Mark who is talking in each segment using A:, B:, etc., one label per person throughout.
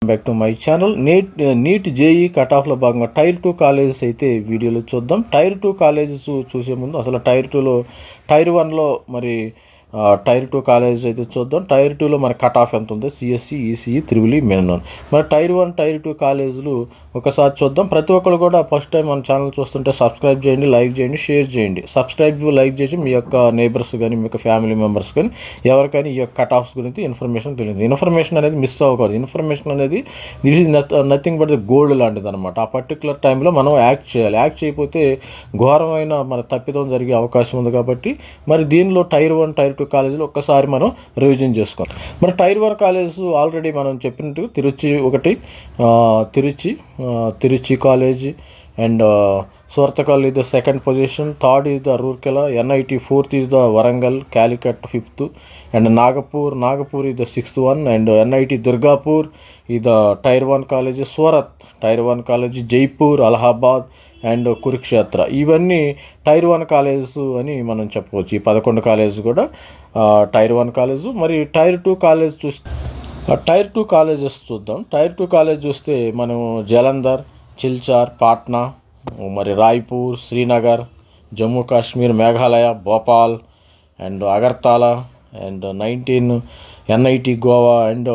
A: Back to my channel. NEET JEE cut ఆఫ్లో భాగంగా tyre 2 colleges అయితే వీడియోలో చూద్దాం. టైర్ 2 కాలేజెస్ చూసే ముందు అసలు టైర్ 2లో టైర్ 1లో మరి టైర్ 2 కాలేజెస్ అయితే చూద్దాం. టైర్ 2లో మన కట్ ఆఫ్ ఎంత ఉందో CSC, ECE, triple E, main. మరి టైర్ 1, టైర్ 2 కాలేజీలు ఒకసారి చూద్దాం. ప్రతి ఒక్కరు కూడా ఫస్ట్ టైం మన ఛానల్ చూస్తుంటే సబ్స్క్రైబ్ చేయండి, లైక్ చేయండి, షేర్ చేయండి. సబ్స్క్రైబ్, లైక్ చేసి మీ యొక్క నేబర్స్ కానీ మీ యొక్క ఫ్యామిలీ మెంబర్స్ కానీ ఎవరికైనా ఈ యొక్క కట్ ఆఫ్స్ గురించి ఇన్ఫర్మేషన్ తెలియదు. ఇన్ఫర్మేషన్ అనేది మిస్ అవ్వకూడదు. ఇన్ఫర్మేషన్ అనేది this is nothing but the gold లాంటిది అనమాట. ఆ పర్టికులర్ టైంలో మనం యాక్ట్ చేయాలి. యాక్ట్ చేయకపోతే ఘోరమైన మన తప్పిదం జరిగే అవకాశం ఉంది. కాబట్టి మరి దీనిలో టైర్ 1, టైర్ 2 కాలేజీలు ఒక్కసారి మనం రివిజన్ చేసుకోవాలి. మరి టైర్ 1 కాలేజెస్ ఆల్రెడీ మనం చెప్పినట్టు Trichy college and Suratkkal is the second position, third is the Roorkela, NIT fourth is the Warangal, Calicut fifth, and Nagpur is the sixth one, and NIT Durgapur is the Tier 1 college, Surat Tier 1 college, Jaipur, Allahabad and Kurukshetra. ఇవన్నీ tier 1 colleges అని మనం చెప్పవచ్చు. ఈ 11 colleges కూడా tier 1 college. మరి tier 2 college tier 2 colleges చూద్దాం. Tier 2 college చూస్తే మనం జలంధర్, చిల్చార్, పాట్నా, మరి Raipur, Srinagar, Jammu Kashmir, Meghalaya, Bhopal and Agartala and 19 NIT Goa and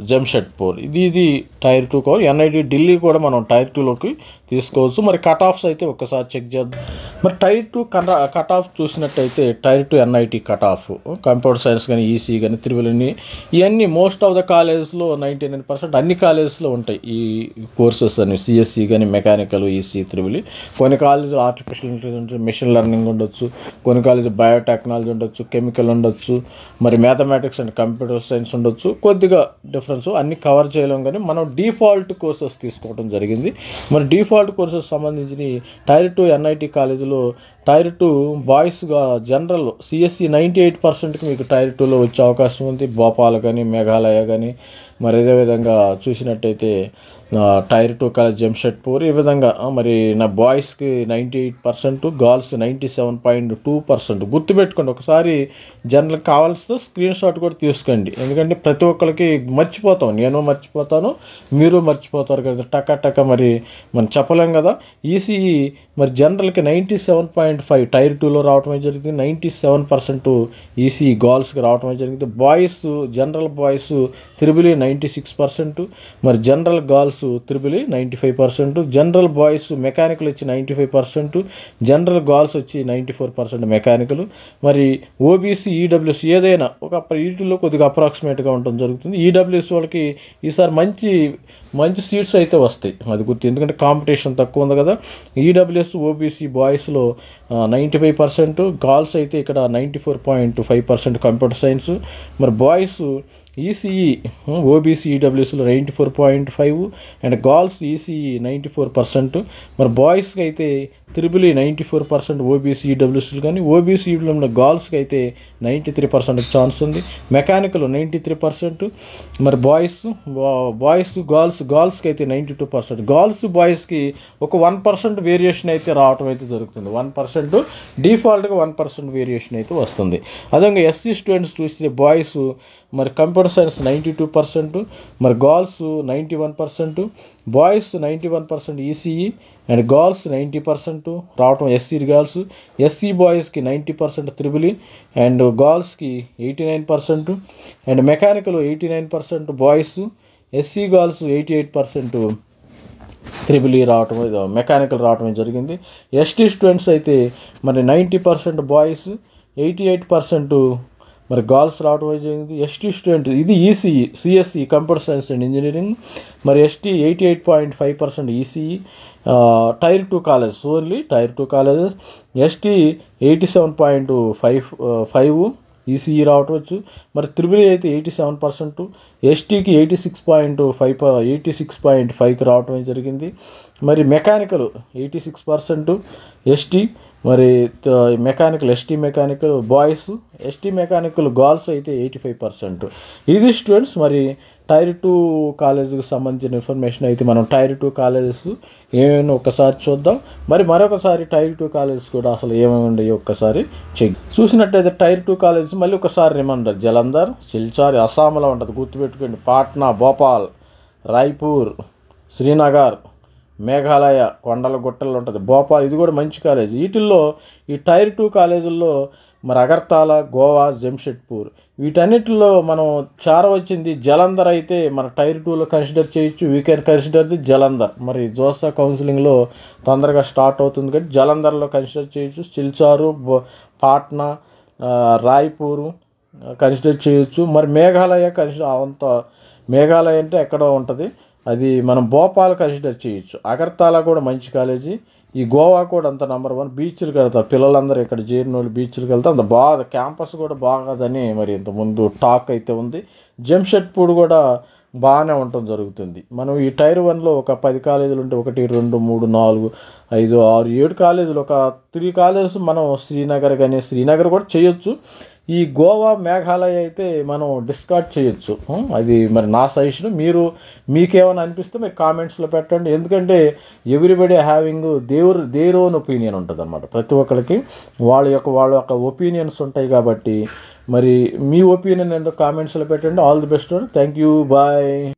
A: Jamshedpur. ఇది టైర్ 2 కావాలి. ఎన్ఐటి ఢిల్లీ కూడా మనం టైర్ 2లోకి తీసుకోవచ్చు. మరి కట్ ఆఫ్స్ అయితే ఒక్కసారి చెక్ చేద్దాం. మరి టైర్ 2 కట్ ఆఫ్ చూసినట్టయితే tier 2 NIT cut off computer science కానీ, ఈసీ కానీ, త్రిబుల్ని ఇవన్నీ మోస్ట్ ఆఫ్ ద కాలేజెస్లో 99% అన్ని కాలేజెస్లో ఉంటాయి ఈ కోర్సెస్ అని. సిఎస్సి కానీ, మెకానికల్, ఈసీ, త్రిబుల్. కొన్ని కాలేజీలు ఆర్టిఫిషియల్ ఇంటెలిజెన్స్, మెషిన్ లెర్నింగ్ ఉండొచ్చు, కొన్ని కాలేజీ బయోటెక్నాలజీ ఉండొచ్చు, కెమికల్ ఉండొచ్చు, మరి మ్యాథమెటిక్స్ అండ్ కంప్యూటర్ సైన్స్ ఉండొచ్చు. కొద్దిగా డిఫరెన్స్ అన్ని కవర్ చేయలేం, కానీ మనం డిఫాల్ట్ కోర్సెస్ తీసుకోవడం జరిగింది. మరి డిఫాల్ట్ కోర్సెస్ సంబంధించి టైర్ 2 ఎన్ఐటి కాలేజీలో టైర్ 2 బాయ్స్గా జనరల్ సిఎస్సి 98%కి మీకు టైర్ 2లో వచ్చే అవకాశం ఉంది. భోపాల్ కానీ, మేఘాలయ కానీ, మరి అదేవిధంగా చూసినట్టయితే టైర్ 2 కాలేజ్ జంషెడ్పూర్. ఈ విధంగా మరి నా బాయ్స్కి 98%, గర్ల్స్ 97.2%. గుర్తుపెట్టుకోండి. ఒకసారి జనరల్ కావాల్సిన స్క్రీన్ షాట్ కూడా తీసుకోండి. ఎందుకంటే ప్రతి ఒక్కరికి మర్చిపోతాం, నేను మర్చిపోతాను, మీరు మర్చిపోతారు కదా. టక్క మరి మనం చెప్పలేం కదా. ఈసీఈ మరి జనరల్కి 97.5 టైర్ 2లో రావటమే జరిగింది. 97% ఈసీఈ గర్ల్స్కి రావటమే జరిగింది. బాయ్స్ జనరల్ బాయ్స్ త్రిబుల్ 96%, మరి general girls triple 95%, general boys mechanical వచ్చి 95%, జనరల్ గర్ల్స్ వచ్చి 94% మెకానికల్. మరి ఓబీసీ, ఈడబ్ల్యూఎస్ ఏదైనా ఒక వీటిలో కొద్దిగా అప్రాక్సిమేట్గా ఉండడం జరుగుతుంది. ఈడబ్ల్యూఎస్ వాళ్ళకి ఈసారి మంచి సీట్స్ అయితే వస్తాయి, అది గుర్తు. ఎందుకంటే కాంపిటీషన్ తక్కువ ఉంది కదా. ఈడబ్ల్యూఎస్ ఓబీసీ బాయ్స్లో 95%, గర్ల్స్ అయితే ఇక్కడ 94.5% కంప్యూటర్ సైన్స్. మరి బాయ్స్ ఈసీఈ ఓబీసీ ఈడబ్ల్యూఎస్లో 94.5 అండ్ గర్ల్స్ ఈసీఈ 94%. మరి బాయ్స్కి అయితే త్రిబుల్ 94% ఓబీసీ ఈడబ్ల్యూఎస్లు, కానీ ఓబీసీ ఈడబ్ల్యూఎస్లో గర్ల్స్కి అయితే 93% ఛాన్స్ ఉంది. మెకానికల్ 93%. మరి గర్ల్స్కి అయితే 92%. గర్ల్స్ బాయ్స్కి ఒక 1% వేరియేషన్ అయితే రావటం అయితే జరుగుతుంది. 1% డిఫాల్ట్గా 1% వేరియేషన్ అయితే వస్తుంది. అదేవిధంగా ఎస్సీ స్టూడెంట్స్ చూస్తే బాయ్స్ మరి కంప్యూటర్ సైన్స్ 92%, మరి girls 91%, boys 91% ECE and girls 90% రావటం. ఎస్సీ బాయ్స్కి 90% త్రిబుల్ అండ్ గర్ల్స్కి 89%, and mechanical 89% boys, SC girls 88% triple రావటం, మెకానికల్ రావటం జరిగింది. ఎస్టీ స్టూడెంట్స్ అయితే మరి 90% బాయ్స్, 88% మరి గర్ల్స్ రావడం జరిగింది. ఎస్టీ స్టూడెంట్ ఇది ECE, CSC computer science and engineering. మరి ST 88.5% ECE. Tier 2 colleges only tier 2 colleges. ST 87.5 ECE రావటవచ్చు. మరి త్రిబుల్ అయితే 87%, ఎస్టీకి 86.5కి రావటం జరిగింది. మరి మెకానికల్ 86% ఎస్టీ, మరి mechanical ST mechanical boys, ST mechanical girls అయితే 85%. ఇది స్టూడెంట్స్ మరి టైర్ 2 కాలేజీకి సంబంధించిన ఇన్ఫర్మేషన్ అయితే మనం టైర్ 2 కాలేజెస్ ఏమైనా ఒకసారి చూద్దాం. మరి మరొకసారి టైర్ 2 కాలేజెస్ కూడా అసలు ఏమేమి ఉన్నాయో ఒక్కసారి చెక్ చూసినట్టయితే టైర్ 2 కాలేజెస్ మళ్ళీ ఒకసారి రిమైండర్. జలంధర్, సిల్చార్ అస్సాంలో ఉంటుంది, గుర్తుపెట్టుకోండి. పాట్నా, భోపాల్ రాయ్పూర్, శ్రీనగర్, మేఘాలయ కొండల గుట్టలు ఉంటుంది, భోపాల్, ఇది కూడా మంచి కాలేజ్. వీటిల్లో ఈ టైర్ 2 కాలేజీల్లో మరి అగర్తాల, గోవా, జంషెడ్పూర్, వీటన్నిటిలో మనం వచ్చింది జలంధర్ అయితే మన టైర్ 2లో కన్సిడర్ చేయొచ్చు. We can consider the Jalandhar. మరి జోసా కౌన్సిలింగ్లో తొందరగా స్టార్ట్ అవుతుంది కాబట్టి జలంధర్లో కన్సిడర్ చేయొచ్చు. సిల్చారు, పాట్నా, రాయ్పూరు కన్సిడర్ చేయొచ్చు. మరి మేఘాలయ మేఘాలయ అంటే ఎక్కడో ఉంటుంది, అది మనం భోపాల్ కన్సిడర్ చేయొచ్చు. అగర్తాల కూడా మంచి కాలేజీ. ఈ గోవా కూడా అంత నెంబర్ 1. బీచ్లకు వెళ్తారు పిల్లలందరూ, ఇక్కడ చేరిన వాళ్ళు బీచ్లకు వెళ్తారు. అంత బాగా క్యాంపస్ కూడా బాగాదని మరి ఇంతకుముందు టాక్ అయితే ఉంది. జంషెడ్పూర్ కూడా బాగానే ఉండటం జరుగుతుంది. మనం ఈ టైర్ 1లో ఒక 10 కాలేజీలు ఉంటే 1, 2, 3, 4, 5, 6, 7 కాలేజీలు, ఒక 3 కాలేజెస్ మనం శ్రీనగర్ కూడా చేయొచ్చు. ఈ గోవా, మేఘాలయ అయితే మనం డిస్కార్డ్ చేయొచ్చు. అది మరి నా సజెషన్. మీకేమైనా అనిపిస్తే మీరు కామెంట్స్లో పెట్టండి. ఎందుకంటే everybody having their own opinion ఉంటుంది అనమాట. ప్రతి ఒక్కరికి వాళ్ళ యొక్క ఒపీనియన్స్ ఉంటాయి కాబట్టి మరి మీ ఒపీనియన్ ఏంటో కామెంట్స్లో పెట్టండి. All the best. Thank you. Bye.